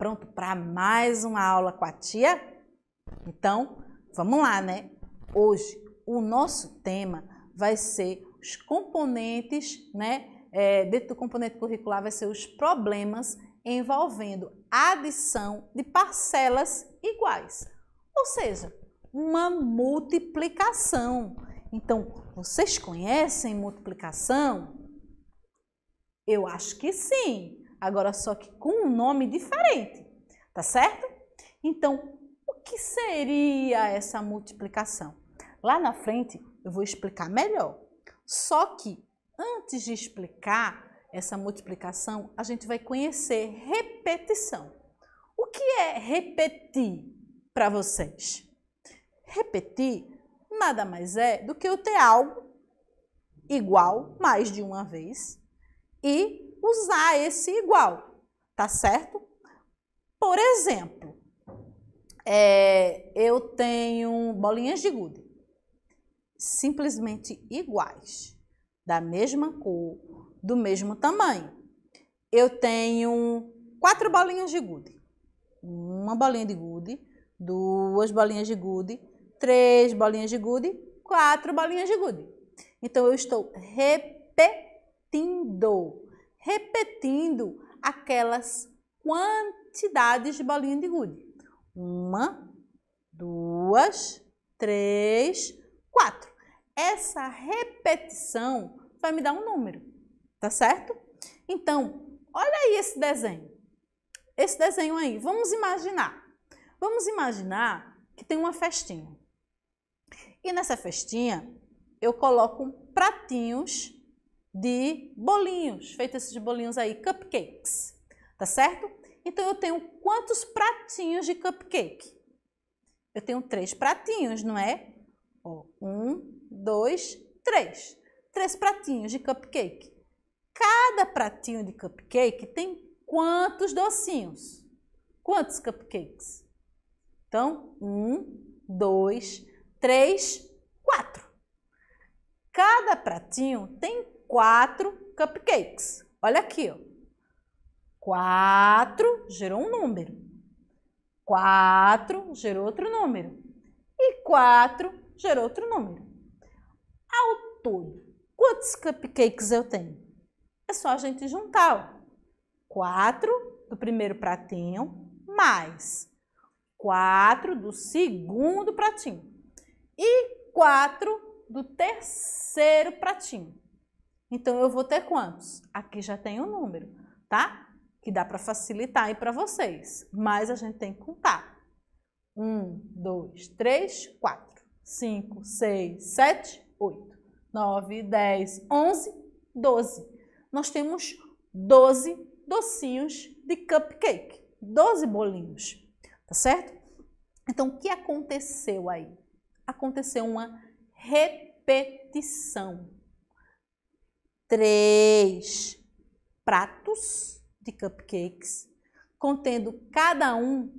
pronto para mais uma aula com a tia? Então, vamos lá, né? Hoje, o nosso tema vai ser os componentes, né? Dentro do componente curricular vai ser os problemas envolvendo a adição de parcelas iguais. Ou seja, uma multiplicação. Então, vocês conhecem multiplicação? Eu acho que sim. Agora só que com um nome diferente, tá certo? Então, o que seria essa multiplicação? Lá na frente eu vou explicar melhor. Só que antes de explicar essa multiplicação, a gente vai conhecer repetição. O que é repetir para vocês? Repetir nada mais é do que eu ter algo igual mais de uma vez e usar esse igual, tá certo? Por exemplo, eu tenho bolinhas de gude, simplesmente iguais, da mesma cor, do mesmo tamanho. Eu tenho 4 bolinhas de gude, uma bolinha de gude, 2 bolinhas de gude, 3 bolinhas de gude, 4 bolinhas de gude. Então, eu estou repetindo aquelas quantidades de bolinha de gude. 1, 2, 3, 4. Essa repetição vai me dar um número, tá certo? Então, olha aí esse desenho. Esse desenho aí, vamos imaginar. Vamos imaginar que tem uma festinha. E nessa festinha, eu coloco pratinhos de bolinhos, feitos esses bolinhos aí, cupcakes, tá certo? Então, eu tenho quantos pratinhos de cupcake? Eu tenho 3 pratinhos, não é? 1, 2, 3. 3 pratinhos de cupcake. Cada pratinho de cupcake tem quantos docinhos? Quantos cupcakes? Então, 1, 2, 3, 4. Cada pratinho tem 4 cupcakes. Olha aqui, ó. 4 gerou um número. 4 gerou outro número. E 4 gerou outro número. Ao todo, quantos cupcakes eu tenho? É só a gente juntar, ó. 4 do primeiro pratinho, mais 4 do segundo pratinho. E 4 do terceiro pratinho. Então, eu vou ter quantos? Aqui já tem um número, tá? Que dá para facilitar aí para vocês. Mas a gente tem que contar. 1, 2, 3, 4, 5, 6, 7, 8, 9, 10, 11, 12. Nós temos 12 docinhos de cupcake. 12 bolinhos, tá certo? Então, o que aconteceu aí? Aconteceu uma repetição. 3 pratos de cupcakes, contendo cada um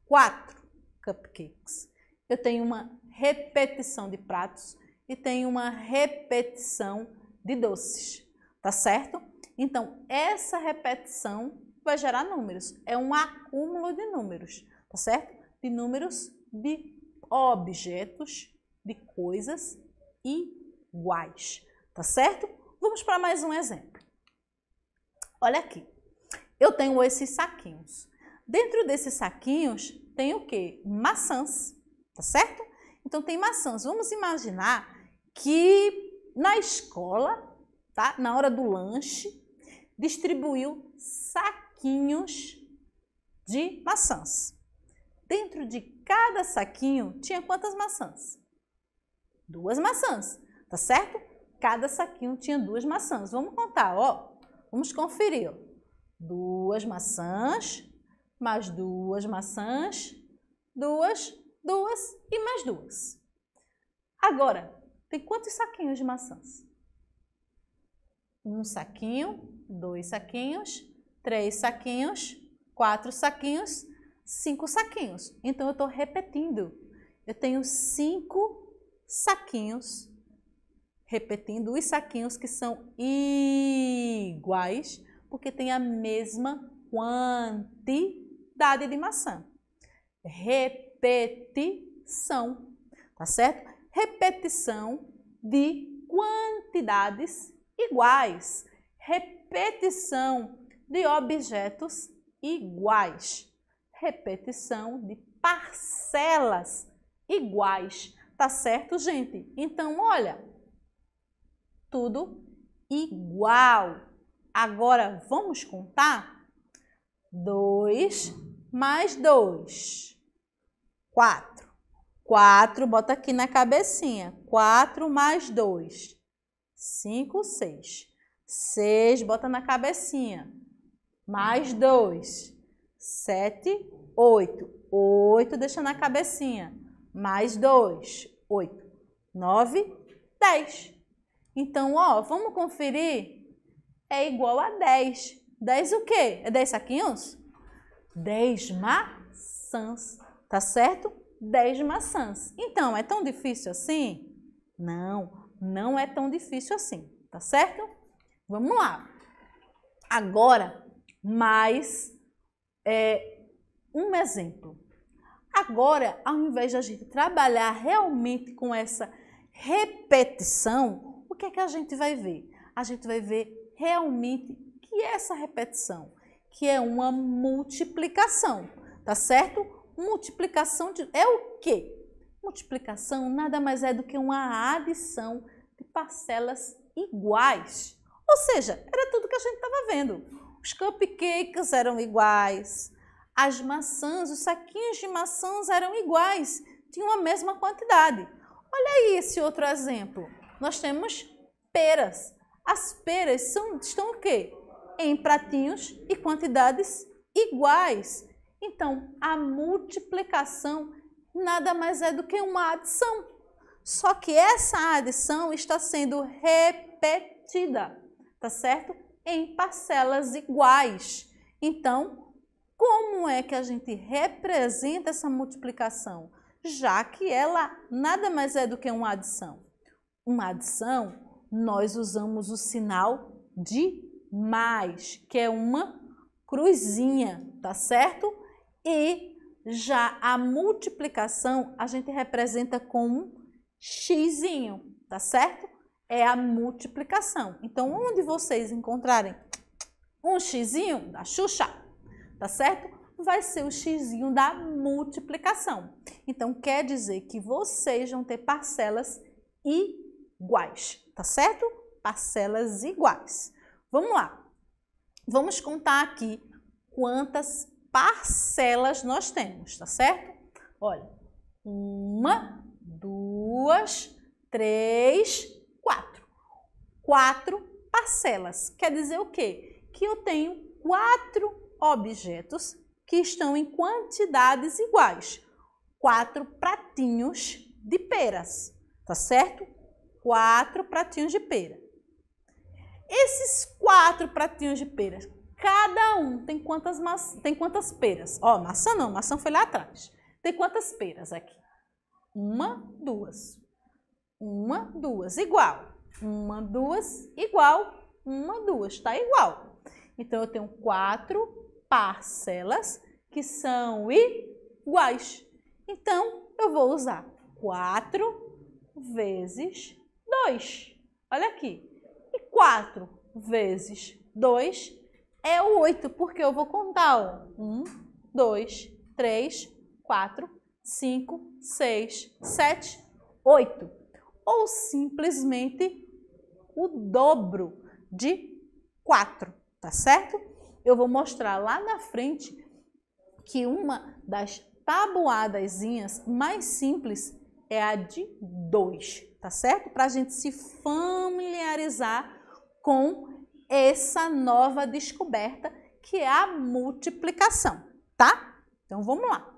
4 cupcakes. Eu tenho uma repetição de pratos e tenho uma repetição de doces, tá certo? Então, essa repetição vai gerar números. É um acúmulo de números, tá certo? De números de objetos, de coisas iguais, tá certo? Vamos para mais um exemplo. Olha aqui. Eu tenho esses saquinhos. Dentro desses saquinhos tem o quê? Maçãs, tá certo? Então tem maçãs. Vamos imaginar que na escola, tá? Na hora do lanche, distribuiu saquinhos de maçãs. Dentro de cada saquinho tinha quantas maçãs? 2 maçãs, tá certo? Cada saquinho tinha 2 maçãs. Vamos contar, ó. Vamos conferir, ó. 2 maçãs, mais 2 maçãs, 2, 2 e mais 2. Agora, tem quantos saquinhos de maçãs? 1 saquinho, 2 saquinhos, 3 saquinhos, 4 saquinhos, 5 saquinhos. Então, eu estou repetindo. Eu tenho 5 saquinhos, repetindo os saquinhos que são iguais, porque tem a mesma quantidade. quantidade de maçã. Repetição, tá certo? Repetição de quantidades iguais. Repetição de objetos iguais. Repetição de parcelas iguais. Tá certo, gente? Então, olha, tudo igual. Agora, vamos contar? 2 mais 2. 4. 4, bota aqui na cabecinha. 4 mais 2. 5, 6. 6, bota na cabecinha. Mais 2. 7, 8. 8, deixa na cabecinha. Mais 2. 8. 9, 10. Então, ó, vamos conferir? É igual a 10. 10 o quê? É 10 saquinhos? 10 maçãs, tá certo? 10 maçãs. Então, é tão difícil assim? Não, não é tão difícil assim, tá certo? Vamos lá. Agora, mais um exemplo. Agora, ao invés de a gente trabalhar realmente com essa repetição, o que é que a gente vai ver? A gente vai ver realmente que é essa repetição, que é uma multiplicação, tá certo? Multiplicação é o quê? Multiplicação nada mais é do que uma adição de parcelas iguais. Ou seja, era tudo que a gente estava vendo. Os cupcakes eram iguais, as maçãs, os saquinhos de maçãs eram iguais, tinham a mesma quantidade. Olha aí esse outro exemplo. Nós temos peras. As peras estão o quê? Em pratinhos e quantidades iguais. Então, a multiplicação nada mais é do que uma adição. Só que essa adição está sendo repetida, tá certo? Em parcelas iguais. Então, como é que a gente representa essa multiplicação? Já que ela nada mais é do que uma adição. Uma adição, nós usamos o sinal de mais, que é uma cruzinha, tá certo? E já a multiplicação a gente representa com um xizinho, tá certo? É a multiplicação. Então, onde vocês encontrarem um xizinho da Xuxa, tá certo? Vai ser o xizinho da multiplicação. Então, quer dizer que vocês vão ter parcelas iguais, tá certo? Parcelas iguais. Vamos lá. Vamos contar aqui quantas parcelas nós temos, tá certo? Olha, 1, 2, 3, 4. 4 parcelas. Quer dizer o quê? Que eu tenho 4 objetos que estão em quantidades iguais. 4 pratinhos de peras, tá certo? 4 pratinhos de pera. Esses 4 pratinhos de peras, cada um tem quantas peras? Ó, maçã não, maçã foi lá atrás. Tem quantas peras aqui? 1, 2. 1, 2, igual. 1, 2, igual. 1, 2, tá igual. Então, eu tenho 4 parcelas que são iguais. Então, eu vou usar 4 vezes 2. Olha aqui. E 4 vezes 2 é 8, porque eu vou contar, ó. 1, 2, 3, 4, 5, 6, 7, 8. Ou simplesmente o dobro de 4, tá certo? Eu vou mostrar lá na frente que uma das tabuadazinhas mais simples é a de 2, tá certo? Para a gente se familiarizar com essa nova descoberta que é a multiplicação, tá? Então, vamos lá.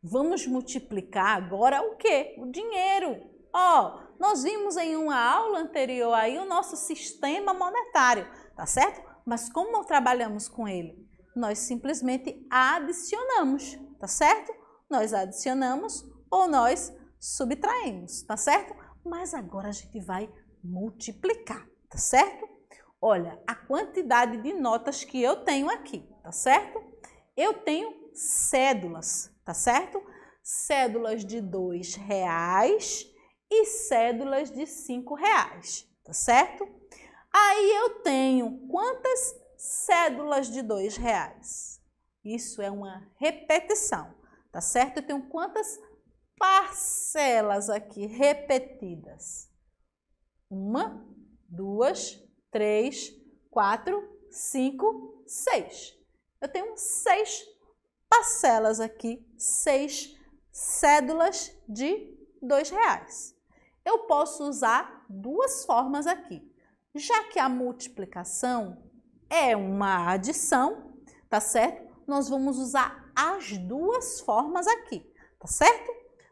Vamos multiplicar agora o quê? O dinheiro. Ó, nós vimos em uma aula anterior aí o nosso sistema monetário, tá certo? Mas como trabalhamos com ele? Nós simplesmente adicionamos, tá certo? Nós adicionamos ou nós subtraímos, tá certo? Mas agora a gente vai multiplicar, tá certo? Olha, a quantidade de notas que eu tenho aqui. tá certo? Eu tenho cédulas, tá certo? Cédulas de R$2 e cédulas de R$5, tá certo? Aí eu tenho quantas cédulas de R$2? Isso é uma repetição, tá certo? Eu tenho quantas parcelas aqui repetidas? 1, 2, 3, 4, 5, 6. Eu tenho 6 parcelas aqui, 6 cédulas de R$2. Eu posso usar duas formas aqui. Já que a multiplicação é uma adição, tá certo? Nós vamos usar as duas formas aqui, tá certo?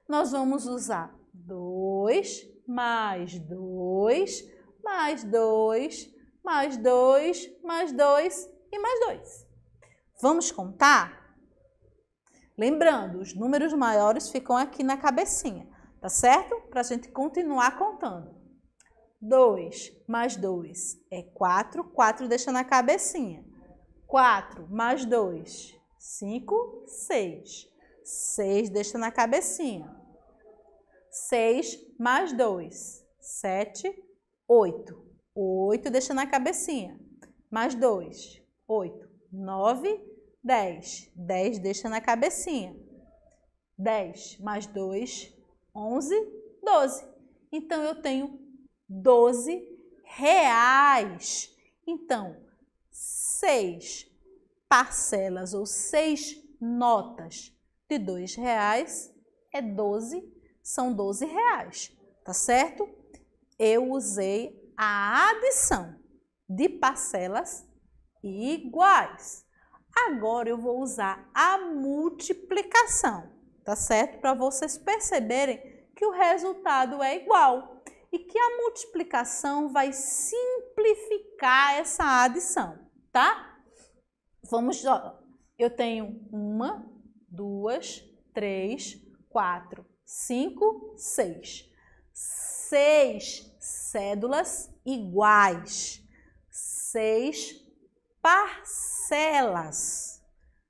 Nós vamos usar 2 mais 2 mais 2 mais 2 mais 2 e mais 2. Vamos contar? Lembrando, os números maiores ficam aqui na cabecinha, tá certo? Para a gente continuar contando. 2 mais 2 é 4, 4 deixa na cabecinha. 4 mais 2, 5, 6. 6 deixa na cabecinha. 6 mais 2, 7, 8. 8 deixa na cabecinha. Mais 2, 8. 9, 10. 10 deixa na cabecinha. 10 mais 2, 11, 12. Então, eu tenho R$12. Então, 6 parcelas ou 6 notas de R$2 é 12, são R$12, tá certo? Eu usei a adição de parcelas iguais. Agora eu vou usar a multiplicação, tá certo? Para vocês perceberem que o resultado é igual. E que a multiplicação vai simplificar essa adição, tá? Vamos, ó, eu tenho 1, 2, 3, 4, 5, 6. 6 cédulas iguais. 6 parcelas.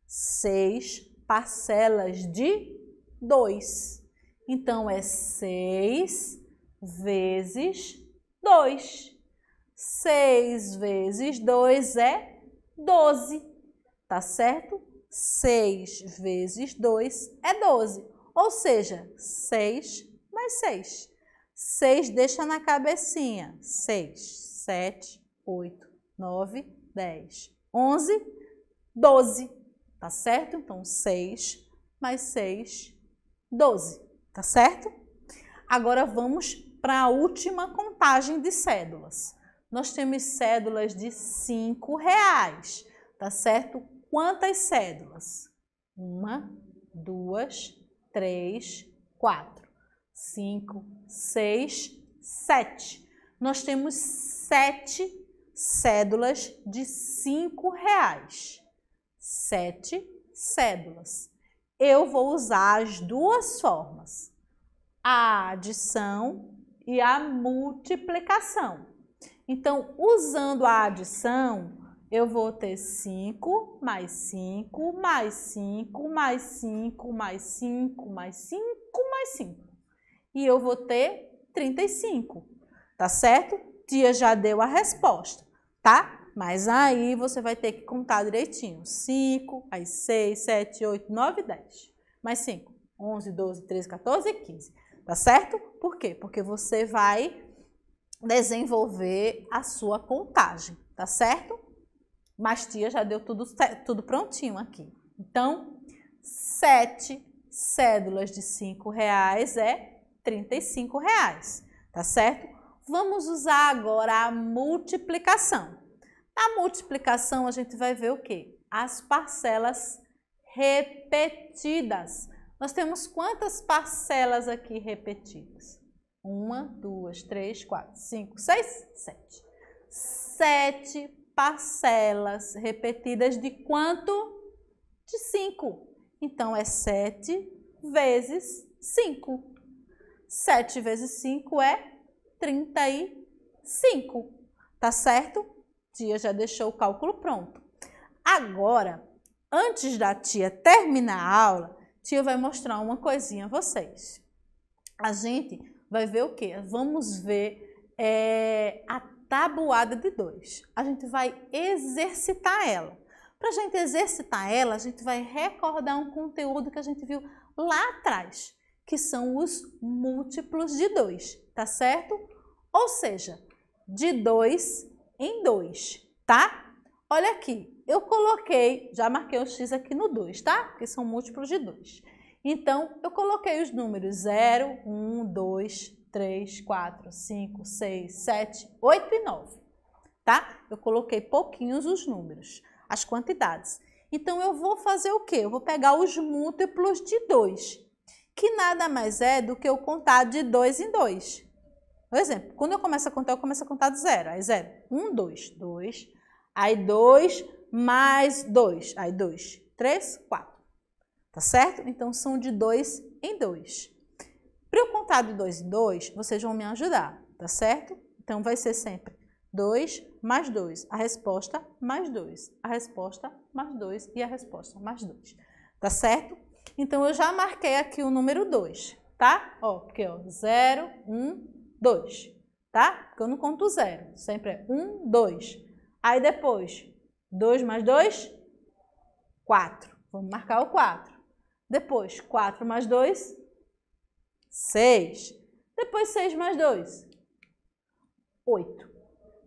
6 parcelas de 2. Então, é 6 vezes 2. 6 vezes 2 é 12, tá certo? 6 vezes 2 é 12, ou seja, 6 mais 6. 6 deixa na cabecinha. 6, 7, 8, 9, 10, 11, 12, tá certo? Então, 6 mais 6, 12, tá certo? Agora, vamos para a última contagem de cédulas. Nós temos cédulas de R$5, tá certo? Quantas cédulas? 1, 2, 3, 4, 5, 6, 7. Nós temos 7 cédulas de R$5. 7 cédulas. Eu vou usar as duas formas, a adição e a multiplicação. Então, usando a adição, eu vou ter 5 mais 5 mais 5 mais 5 mais 5 mais 5 mais 5. E eu vou ter 35, tá certo? Tia já deu a resposta, tá? Mas aí você vai ter que contar direitinho. 5, aí 6, 7, 8, 9, 10. Mais 5, 11, 12, 13, 14 e 15. Tá certo? Por quê? Porque você vai desenvolver a sua contagem, tá certo? Mas tia já deu tudo prontinho aqui. Então, 7 cédulas de R$5 é R$35, tá certo? Vamos usar agora a multiplicação. Na multiplicação, a gente vai ver o quê? As parcelas repetidas. Nós temos quantas parcelas aqui repetidas? 1, 2, 3, 4, 5, 6, 7. 7 parcelas repetidas de quanto? De 5. Então, é 7 vezes 5. 7 vezes 5 é 35. Tá certo? Tia já deixou o cálculo pronto. Agora, Antes da tia terminar a aula, a tia vai mostrar uma coisinha a vocês. A gente vai ver o quê? Vamos ver a tabuada de 2. A gente vai exercitar ela. Para a gente exercitar ela, a gente vai recordar um conteúdo que a gente viu lá atrás, que são os múltiplos de 2, tá certo? Ou seja, de 2 em 2, tá? Olha aqui, eu coloquei, já marquei o X aqui no 2, tá? Que são múltiplos de 2. Então, eu coloquei os números 0, 1, 2, 3, 4, 5, 6, 7, 8 e 9, tá? Eu coloquei pouquinhos os números, as quantidades. Então, eu vou fazer o quê? Eu vou pegar os múltiplos de 2, que nada mais é do que eu contar de 2 em 2. Por exemplo, quando eu começo a contar de 0. Aí 0, 1, 2, 2. Aí 2 mais 2. Aí 2, 3, 4. Tá certo? Então, são de 2 em 2. Para eu contar de 2 em 2, vocês vão me ajudar, tá certo? Então, vai ser sempre 2 mais 2. A resposta mais 2. A resposta mais 2 e a resposta mais 2. Tá certo? Então, eu já marquei aqui o número 2, tá? Ó, porque, ó, 0, 1, 2, tá? Porque eu não conto 0, sempre é 1, 2. Aí depois, 2 mais 2, 4. Vamos marcar o 4. Depois, 4 mais 2, 6. Depois, 6 mais 2, 8.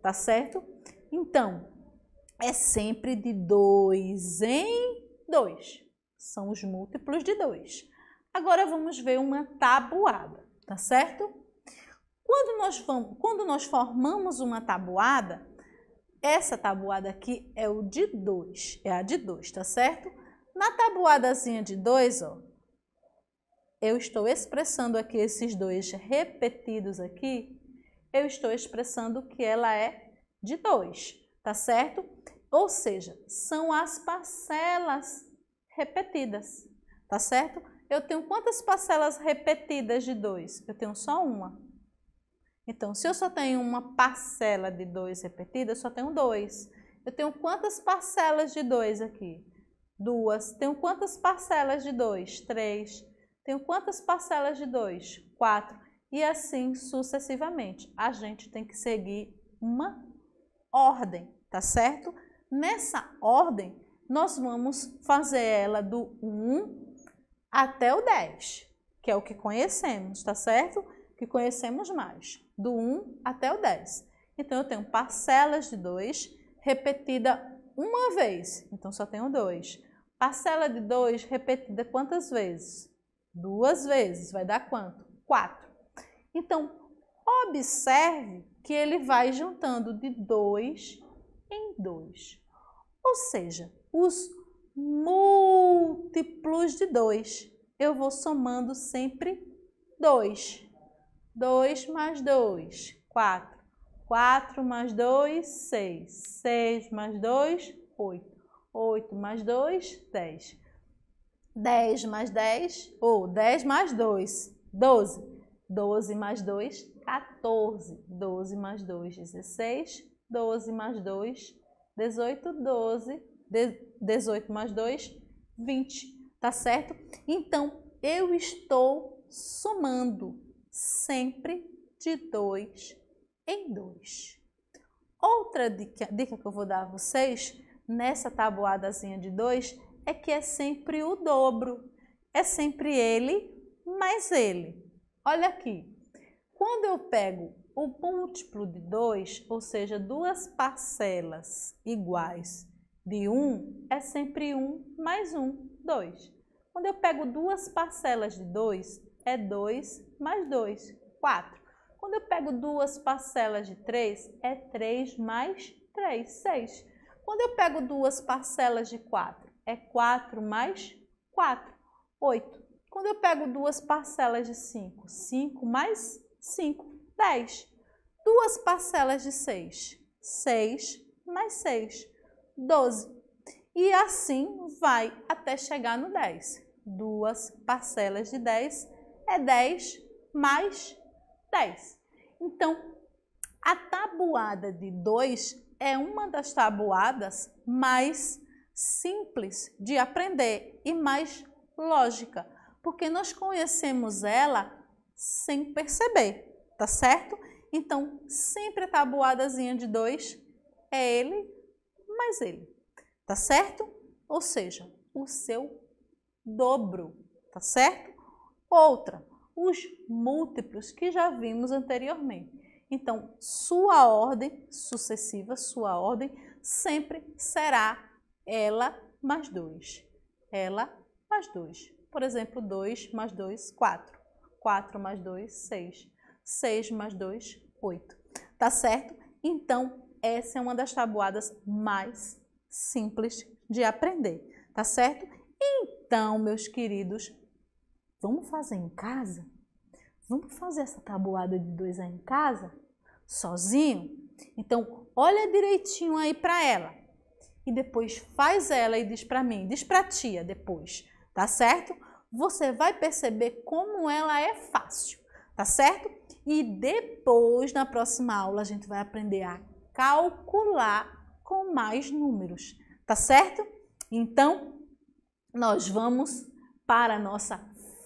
Tá certo? Então, é sempre de 2 em 2. São os múltiplos de 2. Agora, vamos ver uma tabuada, tá certo? Quando nós formamos uma tabuada, essa tabuada aqui é o de 2, é a de 2, tá certo? Na tabuadazinha de 2, ó, eu estou expressando aqui esses 2 repetidos aqui, eu estou expressando que ela é de 2, tá certo? Ou seja, são as parcelas repetidas, tá certo? Eu tenho quantas parcelas repetidas de 2? Eu tenho só uma. Então, se eu só tenho uma parcela de 2 repetida, eu só tenho 2. Eu tenho quantas parcelas de 2 aqui? 2. Tenho quantas parcelas de 2? 3. Tenho quantas parcelas de 2? 4. E assim sucessivamente. A gente tem que seguir uma ordem, tá certo? Nessa ordem, nós vamos fazer ela do 1 até o 10, que é o que conhecemos, tá certo? Que conhecemos mais, do 1 até o 10. Então, eu tenho parcelas de 2 repetida uma vez, então só tenho 2. Parcela de 2 repetida quantas vezes? 2 vezes, vai dar quanto? 4. Então, observe que ele vai juntando de 2 em 2. Ou seja, os múltiplos de 2, eu vou somando sempre 2. 2 mais 2, 4. 4 mais 2, 6. 6 mais 2, 8. 8 mais 2, 10. 10 mais 10, ou 10 mais 2, 12. 12 mais 2, 14. 12 mais 2, 16. 12 mais 2, 18. 18 mais 2, 20. Tá certo? Então, eu estou somando sempre de 2 em 2. Outra dica que eu vou dar a vocês nessa tabuadazinha de 2 é que é sempre o dobro. É sempre ele mais ele. Olha aqui. Quando eu pego o múltiplo de 2, ou seja, duas parcelas iguais de 1, é sempre 1 mais 1, 2. Quando eu pego duas parcelas de 2, é 2 mais 2, 4. Quando eu pego duas parcelas de 3, é 3 mais 3, 6. Quando eu pego duas parcelas de 4, é 4 mais 4, 8. Quando eu pego duas parcelas de 5, 5 mais 5, 10. Duas parcelas de 6, 6 mais 6, 12. E assim vai até chegar no 10. Duas parcelas de 10 é 10 mais 10. Então, a tabuada de 2 é uma das tabuadas mais simples de aprender e mais lógica, porque nós conhecemos ela sem perceber, tá certo? Então, sempre a tabuadazinha de 2 é ele mais ele, tá certo? Ou seja, o seu dobro, tá certo? Outra, os múltiplos que já vimos anteriormente. Então, sua ordem sucessiva, sua ordem sempre será ela mais 2. Ela mais 2. Por exemplo, 2 mais 2, 4. 4 mais 2, 6. 6 mais 2, 8. Tá certo? Então, essa é uma das tabuadas mais simples de aprender. Tá certo? Então, meus queridos, vamos fazer em casa? Vamos fazer essa tabuada de 2 aí em casa? Sozinho? Então, olha direitinho aí para ela. E depois faz ela e diz para mim, diz para a tia depois, tá certo? Você vai perceber como ela é fácil, tá certo? E depois, na próxima aula, a gente vai aprender a calcular com mais números, tá certo? Então, nós vamos para a nossa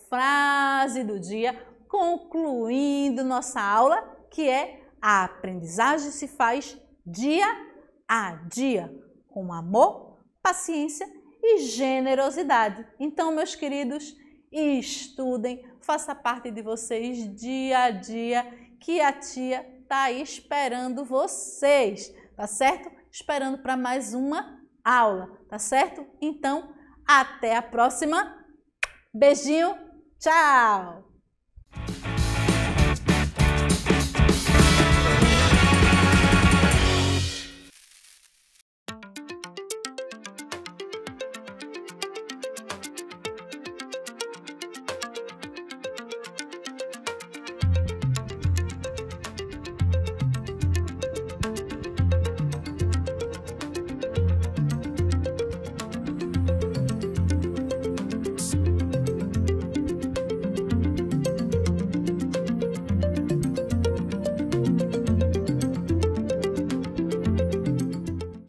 frase do dia, concluindo nossa aula, que é: a aprendizagem se faz dia a dia, com amor, paciência e generosidade. Então, meus queridos, estudem, faça parte de vocês dia a dia, que a tia está esperando vocês, tá certo? Esperando para mais uma aula, tá certo? Então, até a próxima. Beijinho, tchau!